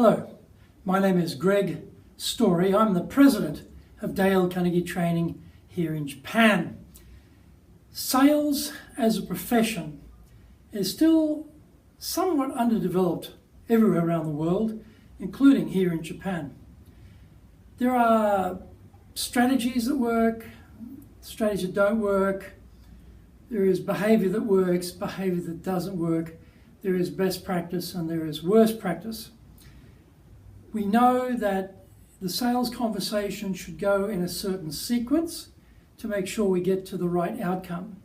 Hello, my name is Greg Story. I'm the president of Dale Carnegie Training here in Japan. Sales as a profession is still somewhat underdeveloped everywhere around the world, including here in Japan. There are strategies that work, strategies that don't work. There is behavior that works, behavior that doesn't work. There is best practice and there is worst practice. We know that the sales conversation should go in a certain sequence to make sure we get to the right outcome.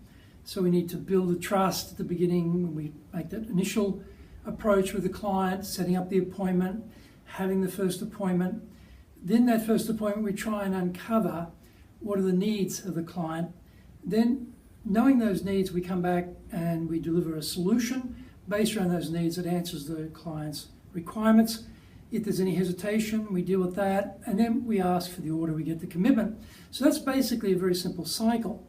So we need to build the trust at the beginning when we make that initial approach with the client, setting up the appointment, having the first appointment. Then that first appointment we try and uncover what are the needs of the client. Then knowing those needs we come back and we deliver a solution based around those needs that answers the client's requirements. If there's any hesitation, we deal with that, and then we ask for the order, we get the commitment. So that's basically a very simple cycle.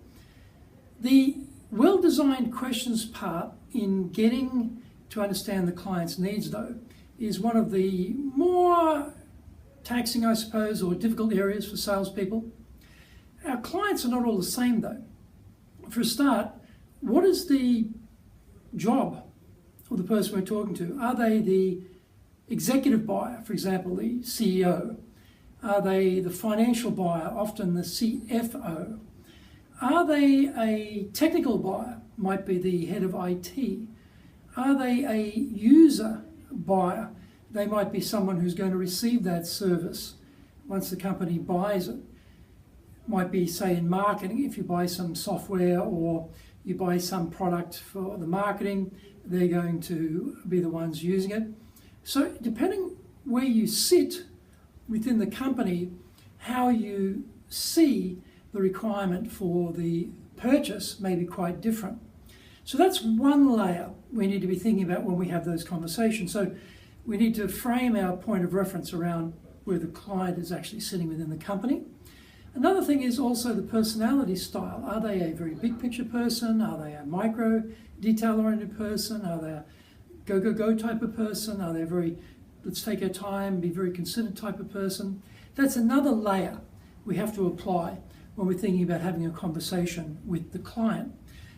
The well-designed questions part in getting to understand the client's needs, though, is one of the more taxing, I suppose, or difficult areas for salespeople. Our clients are not all the same, though. For a start, what is the job of the person we're talking to? Are they the executive buyer, for example, the CEO? Are they the financial buyer, often the CFO? Are they a technical buyer, might be the head of IT? Are they a user buyer? They might be someone who's going to receive that service once the company buys it. Might be, say, in marketing, if you buy some software or you buy some product for the marketing, they're going to be the ones using it. So depending where you sit within the company, how you see the requirement for the purchase may be quite different. So that's one layer we need to be thinking about when we have those conversations. So we need to frame our point of reference around where the client is actually sitting within the company. Another thing is also the personality style. Are they a very big picture person? Are they a micro detail oriented person? Are they a go type of person? Are they a very, let's take our time, be very considered type of person? That's another layer we have to apply when we're thinking about having a conversation with the client.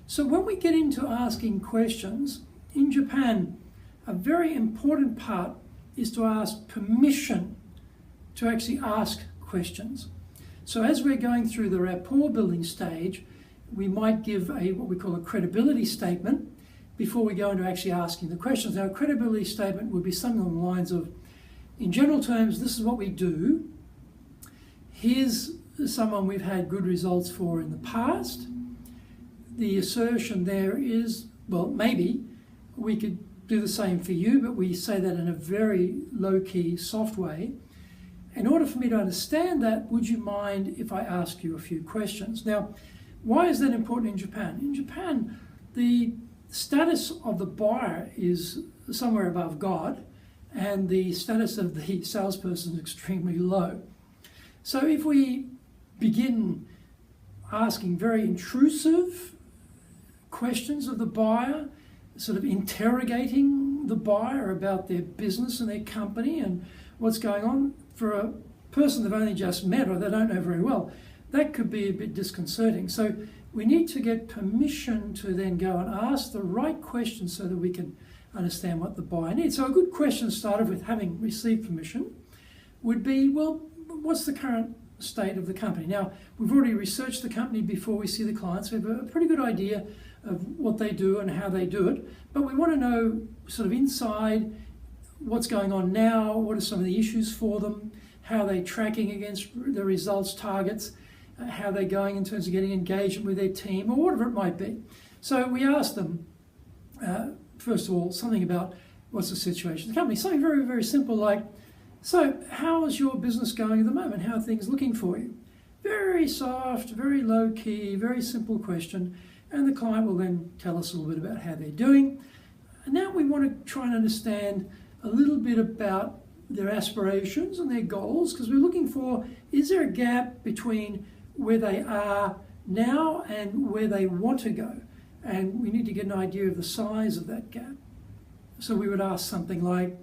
So when we get into asking questions, in Japan, a very important part is to ask permission to actually ask questions. So as we're going through the rapport building stage, we might give what we call a credibility statement before we go into actually asking the questions. Now, a credibility statement would be something along the lines of, in general terms, this is what we do. Here's someone we've had good results for in the past. The assertion there is, well, maybe we could do the same for you, but we say that in a very low-key, soft way. In order for me to understand that, would you mind if I ask you a few questions? Now, why is that important in Japan? In Japan, the status of the buyer is somewhere above God, and the status of the salesperson is extremely low. So if we begin asking very intrusive questions of the buyer, sort of interrogating the buyer about their business and their company and what's going on, for a person they've only just met or they don't know very well, that could be a bit disconcerting. So we need to get permission to then go and ask the right questions so that we can understand what the buyer needs. So a good question started with, having received permission, would be, well, what's the current state of the company? Now, we've already researched the company before we see the clients. We have a pretty good idea of what they do and how they do it, but we want to know sort of inside what's going on now, what are some of the issues for them, how are they tracking against the results targets, how they're going in terms of getting engagement with their team, or whatever it might be. So we asked them, first of all, something about what's the situation of the company. Something very, very simple like, so how is your business going at the moment? How are things looking for you? Very soft, very low key, very simple question. And the client will then tell us a little bit about how they're doing. And now we want to try and understand a little bit about their aspirations and their goals, because we're looking for, is there a gap between where they are now and where they want to go? And we need to get an idea of the size of that gap. So we would ask something like,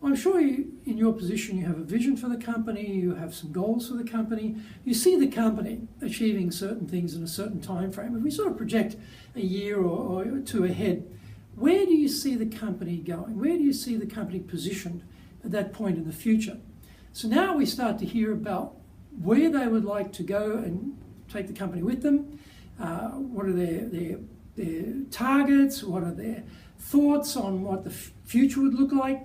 I'm sure in your position you have a vision for the company, you have some goals for the company, you see the company achieving certain things in a certain time frame. If we sort of project a year or two ahead, where do you see the company going? Where do you see the company positioned at that point in the future? So now we start to hear about where they would like to go and take the company with them. What are their targets? What are their thoughts on what the future would look like?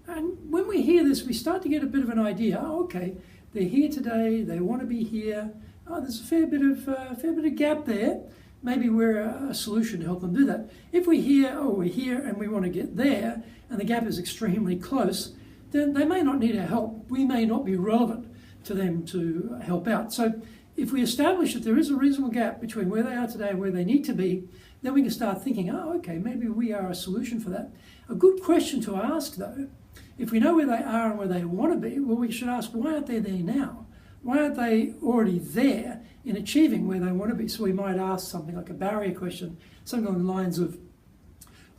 And when we hear this, we start to get a bit of an idea. Oh, okay, they're here today. They want to be here. Oh, there's a fair bit of gap there. Maybe we're a solution to help them do that. If we hear, oh, we're here and we want to get there, and the gap is extremely close, then they may not need our help. We may not be relevant to them to help out. So if we establish that there is a reasonable gap between where they are today and where they need to be, then we can start thinking, oh, okay, maybe we are a solution for that. A good question to ask, though, if we know where they are and where they want to be, well, we should ask, why aren't they there now? Why aren't they already there in achieving where they want to be? So we might ask something like a barrier question, something along the lines of,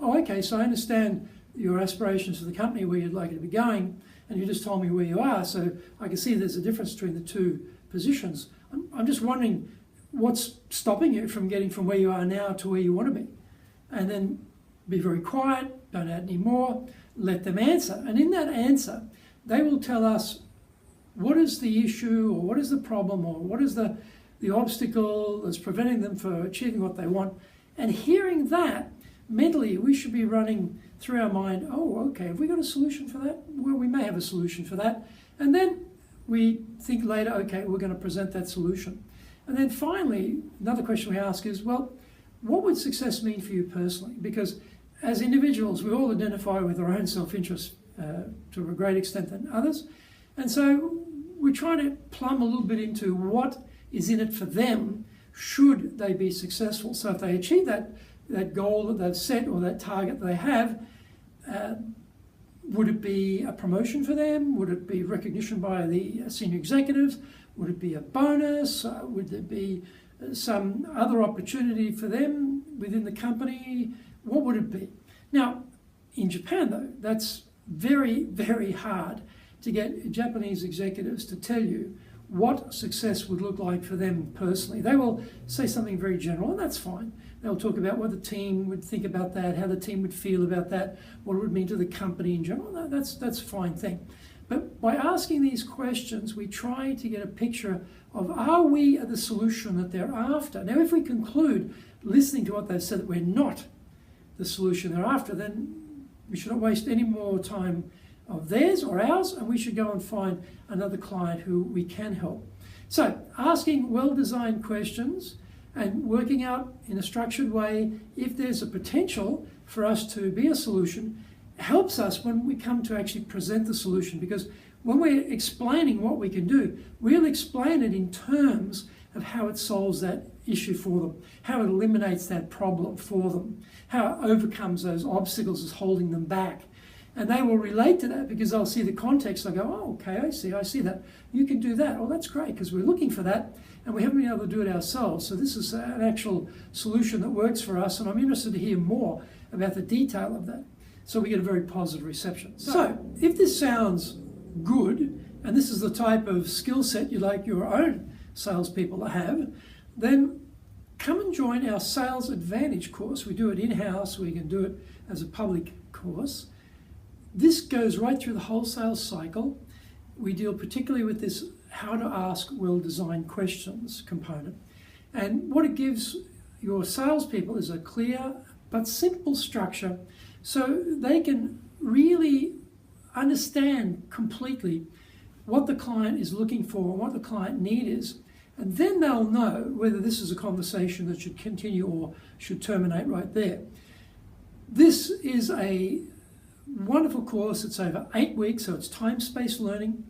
oh, okay, so I understand your aspirations for the company, where you'd like it to be going, and you just told me where you are, so I can see there's a difference between the two positions. I'm just wondering what's stopping you from getting from where you are now to where you want to be. And then be very quiet, don't add any more, let them answer. And in that answer, they will tell us what is the issue, or what is the problem, or what is the obstacle that's preventing them from achieving what they want. And hearing that, mentally, we should be running through our mind, oh, okay, have we got a solution for that? Well, we may have a solution for that. And then we think later, okay, we're going to present that solution. And then finally, another question we ask is, well, what would success mean for you personally? Because as individuals, we all identify with our own self-interest to a great extent than others. And so we're trying to plumb a little bit into what is in it for them should they be successful. So if they achieve that goal that they've set, or that target they have, would it be a promotion for them? Would it be recognition by the senior executives? Would it be a bonus? Would there be some other opportunity for them within the company? What would it be? Now, in Japan, though, that's very, very hard to get Japanese executives to tell you what success would look like for them personally. They will say something very general, and that's fine. They'll talk about what the team would think about that, how the team would feel about that, what it would mean to the company in general. No, that's a fine thing. But by asking these questions, we try to get a picture of, are we the solution that they're after? Now, if we conclude, listening to what they've said, that we're not the solution they're after, then we shouldn't waste any more time of theirs or ours, and we should go and find another client who we can help. So, asking well-designed questions and working out in a structured way if there's a potential for us to be a solution helps us when we come to actually present the solution, because when we're explaining what we can do, we'll explain it in terms of how it solves that issue for them, how it eliminates that problem for them, how it overcomes those obstacles that's holding them back. And they will relate to that because they'll see the context. They'll go, oh, okay, I see that. You can do that. Oh, that's great, because we're looking for that and we haven't been able to do it ourselves. So this is an actual solution that works for us, and I'm interested to hear more about the detail of that. So we get a very positive reception. So if this sounds good, and this is the type of skill set you'd like your own salespeople to have, then come and join our Sales Advantage course. We do it in-house. We can do it as a public course. This goes right through the whole sales cycle. We deal particularly with this how to ask well-designed questions component. And what it gives your salespeople is a clear but simple structure so they can really understand completely what the client is looking for and what the client need is. And then they'll know whether this is a conversation that should continue or should terminate right there. This is a wonderful course. It's over 8 weeks, so it's time-space learning.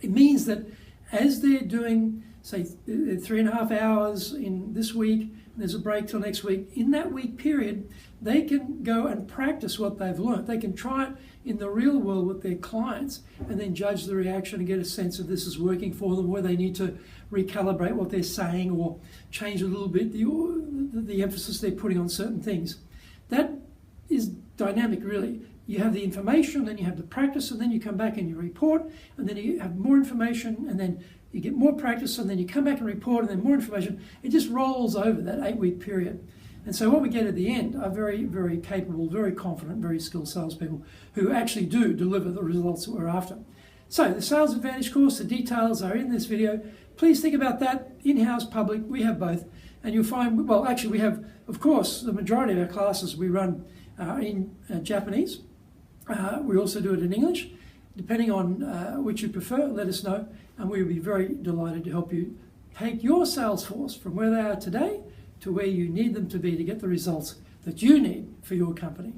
It means that as they're doing, say, 3.5 hours in this week, and there's a break till next week, in that week period, they can go and practice what they've learned. They can try it in the real world with their clients and then judge the reaction and get a sense if this is working for them, where they need to recalibrate what they're saying or change a little bit the emphasis they're putting on certain things. That is dynamic, really, you have the information, then you have the practice, and then you come back and you report, and then you have more information, and then you get more practice, and then you come back and report, and then more information. It just rolls over that 8-week period. And so what we get at the end are very, very capable, very confident, very skilled salespeople who actually do deliver the results that we're after. So the Sales Advantage course, the details are in this video. Please think about that. In-house, public, we have both. And you'll find, well, actually we have, of course, the majority of our classes we run in Japanese. We also do it in English. Depending on which you prefer, let us know, and we will be very delighted to help you take your sales force from where they are today to where you need them to be to get the results that you need for your company.